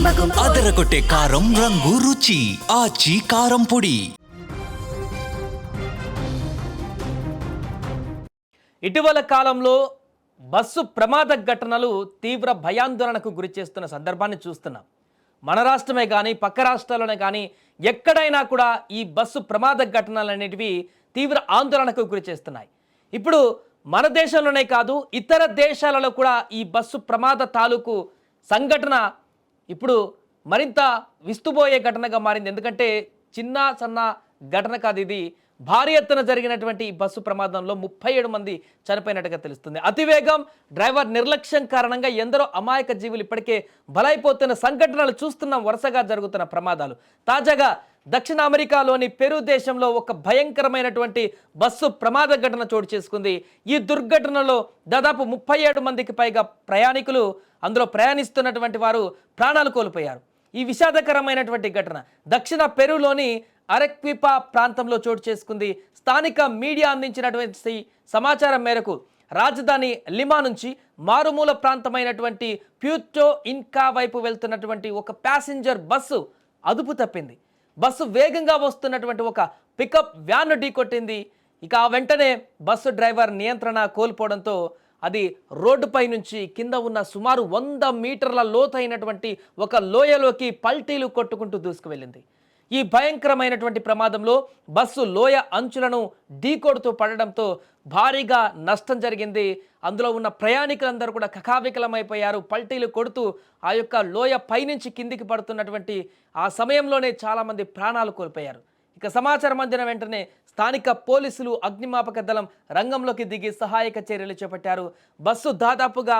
అదరగొట్టే కారం రంగు రుచి ఆచి కారం పొడి. ఇటీవల కాలంలో బస్సు ప్రమాద ఘటనలు తీవ్ర భయాందోళనకు గురి చేస్తున్న సందర్భాన్ని చూస్తున్నాం. మన రాష్ట్రమే కానీ పక్క రాష్ట్రాల్లోనే కానీ ఎక్కడైనా కూడా ఈ బస్సు ప్రమాద ఘటనలు అనేటివి తీవ్ర ఆందోళనకు గురి చేస్తున్నాయి. ఇప్పుడు మన దేశంలోనే కాదు ఇతర దేశాలలో కూడా ఈ బస్సు ప్రమాద తాలూకు సంఘటన ఇప్పుడు మరింత విస్తుపోయే ఘటనగా మారింది. ఎందుకంటే చిన్న సన్న ఘటన కాదు ఇది. భారీ ఎత్తున జరిగినటువంటి ఈ బస్సు ప్రమాదంలో 37 మంది చనిపోయినట్టుగా తెలుస్తుంది. అతివేగం, డ్రైవర్ నిర్లక్ష్యం కారణంగా ఎందరో అమాయక జీవులు ఇప్పటికే బలైపోతున్న సంఘటనలు చూస్తున్నాం. వరుసగా జరుగుతున్న ప్రమాదాలు. తాజాగా దక్షిణ అమెరికాలోని పెరు దేశంలో ఒక భయంకరమైనటువంటి బస్సు ప్రమాద ఘటన చోటు చేసుకుంది. ఈ దుర్ఘటనలో దాదాపు 37 మందికి పైగా ప్రయాణికులు, అందులో ప్రయాణిస్తున్నటువంటి వారు ప్రాణాలు కోల్పోయారు. ఈ విషాదకరమైనటువంటి ఘటన దక్షిణ పెరులోని అరెక్విపా ప్రాంతంలో చోటు చేసుకుంది. స్థానిక మీడియా అందించినటువంటి సమాచారం మేరకు రాజధాని లిమా నుంచి మారుమూల ప్రాంతమైనటువంటి ప్యూర్టో ఇన్కా వైపు వెళ్తున్నటువంటి ఒక ప్యాసింజర్ బస్సు అదుపు తప్పింది. బస్సు వేగంగా వస్తున్నటువంటి ఒక పికప్ వ్యాన్ను ఢీకొట్టింది. ఇక ఆ వెంటనే బస్సు డ్రైవర్ నియంత్రణ కోల్పోవడంతో అది రోడ్డుపై నుంచి కింద ఉన్న సుమారు 100 మీటర్ల లోతైనటువంటి ఒక లోయలోకి పల్టీలు కొట్టుకుంటూ దూసుకువెళ్ళింది. ఈ భయంకరమైనటువంటి ప్రమాదంలో బస్సు లోయ అంచులను ఢీకొడుతూ పడడంతో భారీగా నష్టం జరిగింది. అందులో ఉన్న ప్రయాణికులందరూ కూడా కకావికలమైపోయారు. పల్టీలు కొడుతూ ఆ యొక్క లోయ పైనుంచి కిందికి పడుతున్నటువంటి ఆ సమయంలోనే చాలామంది ప్రాణాలు కోల్పోయారు. ఇక సమాచారం అందిన వెంటనే స్థానిక పోలీసులు, అగ్నిమాపక దళం రంగంలోకి దిగి సహాయక చర్యలు చేపట్టారు. బస్సు దాదాపుగా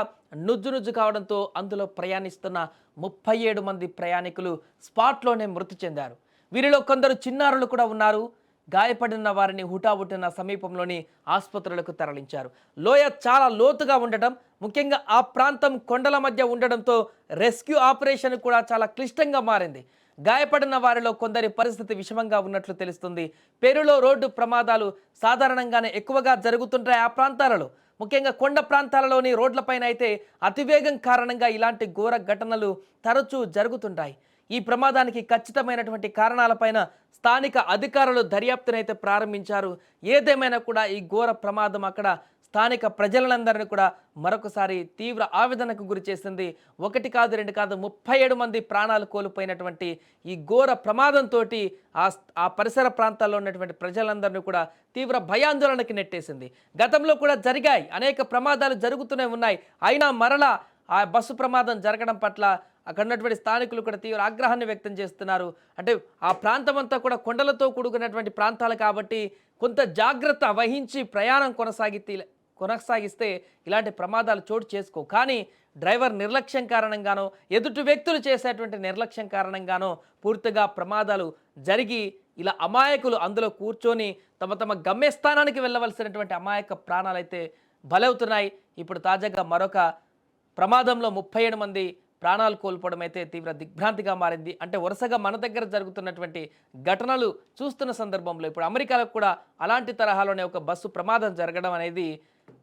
నుజ్జు కావడంతో అందులో ప్రయాణిస్తున్న 37 మంది ప్రయాణికులు స్పాట్లోనే మృతి చెందారు. వీరిలో కొందరు చిన్నారులు కూడా ఉన్నారు. గాయపడిన వారిని హుటాహుటిన సమీపంలోని ఆసుపత్రులకు తరలించారు. లోయ చాలా లోతుగా ఉండటం, ముఖ్యంగా ఆ ప్రాంతం కొండల మధ్య ఉండడంతో రెస్క్యూ ఆపరేషన్ కూడా చాలా క్లిష్టంగా మారింది. గాయపడిన వారిలో కొందరి పరిస్థితి విషమంగా ఉన్నట్లు తెలుస్తుంది. పెరులో రోడ్డు ప్రమాదాలు సాధారణంగానే ఎక్కువగా జరుగుతుంటాయి. ఆ ప్రాంతాలలో ముఖ్యంగా కొండ ప్రాంతాలలోని రోడ్లపైన అయితే అతివేగం కారణంగా ఇలాంటి ఘోర ఘటనలు తరచూ జరుగుతుంటాయి. ఈ ప్రమాదానికి ఖచ్చితమైనటువంటి కారణాలపైన స్థానిక అధికారులు దర్యాప్తునైతే ప్రారంభించారు. ఏదేమైనా కూడా ఈ ఘోర ప్రమాదం అక్కడ స్థానిక ప్రజలందరినీ కూడా మరొకసారి తీవ్ర ఆవేదనకు గురి చేసింది. 1 కాదు 2 కాదు 37 మంది ప్రాణాలు కోల్పోయినటువంటి ఈ ఘోర ప్రమాదంతో ఆ పరిసర ప్రాంతాల్లో ఉన్నటువంటి ప్రజలందరినీ కూడా తీవ్ర భయాందోళనకి నెట్టేసింది. గతంలో కూడా జరిగాయి, అనేక ప్రమాదాలు జరుగుతూనే ఉన్నాయి. అయినా మరలా ఆ బస్సు ప్రమాదం జరగడం పట్ల అక్కడ ఉన్నటువంటి స్థానికులు కూడా తీవ్ర ఆగ్రహాన్ని వ్యక్తం చేస్తున్నారు. అంటే ఆ ప్రాంతం అంతా కూడా కొండలతో కూడుకున్నటువంటి ప్రాంతాలు కాబట్టి కొంత జాగ్రత్త వహించి ప్రయాణం కొనసాగిస్తే ఇలాంటి ప్రమాదాలు చోటు చేసుకో. కానీ డ్రైవర్ నిర్లక్ష్యం కారణంగానో, ఎదుటి వ్యక్తులు చేసేటువంటి నిర్లక్ష్యం కారణంగానో పూర్తిగా ప్రమాదాలు జరిగి ఇలా అమాయకులు అందులో కూర్చొని తమ గమ్యస్థానానికి వెళ్ళవలసినటువంటి అమాయక ప్రాణాలైతే బలవుతున్నాయి. ఇప్పుడు తాజాగా మరొక ప్రమాదంలో 37 మంది ప్రాణాలు కోల్పోవడం అయితే తీవ్ర దిగ్భ్రాంతిగా మారింది. అంటే వరుసగా మన దగ్గర జరుగుతున్నటువంటి ఘటనలు చూస్తున్న సందర్భంలో ఇప్పుడు అమెరికాలో కూడా అలాంటి తరహాలోనే ఒక బస్సు ప్రమాదం జరగడం అనేది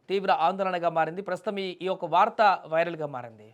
తీవ్ర ఆందోళనగా మారింది. ప్రస్తుతం ఈ యొక్క వార్త వైరల్గా మారింది.